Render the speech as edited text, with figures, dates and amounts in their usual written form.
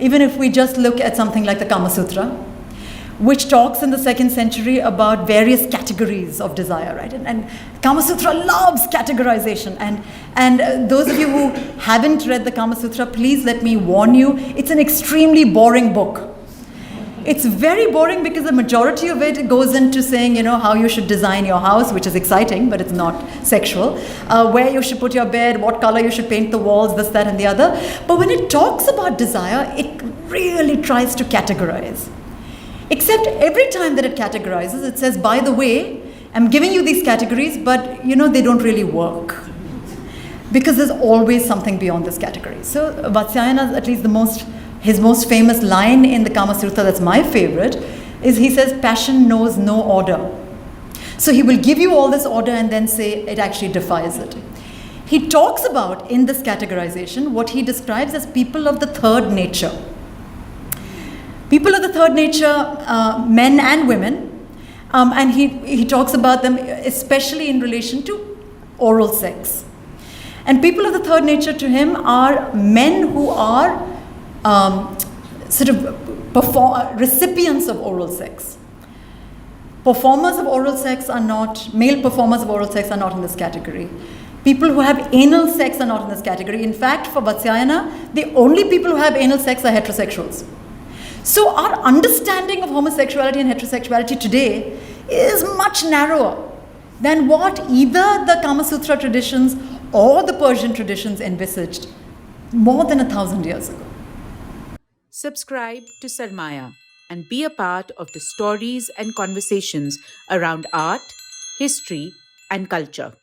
even if we just look at something like the Kamasutra, which talks in the 2nd century about various categories of desire, right? And Kamasutra loves categorization. And those of you who haven't read the Kamasutra, please let me warn you, it's an extremely boring book. It's very boring because the majority of it goes into saying, how you should design your house, which is exciting, but it's not sexual. Where you should put your bed, what color you should paint the walls, this, that, and the other. But when it talks about desire, it really tries to categorize. Except every time that it categorizes, it says, by the way, I'm giving you these categories, but they don't really work. Because there's always something beyond this category. So Vatsyayana, at least his most famous line in the Kamasutra, that's my favorite, is he says, passion knows no order. So he will give you all this order and then say it actually defies it. He talks about, in this categorization, what he describes as people of the third nature. People of the third nature, men and women, and he talks about them especially in relation to oral sex. And people of the third nature to him are men who are recipients of oral sex. Male performers of oral sex are not in this category. People who have anal sex are not in this category. In fact, for Vatsyayana, the only people who have anal sex are heterosexuals. So our understanding of homosexuality and heterosexuality today is much narrower than what either the Kamasutra traditions or the Persian traditions envisaged more than 1,000 years ago. Subscribe to Sarmaya and be a part of the stories and conversations around art, history, and culture.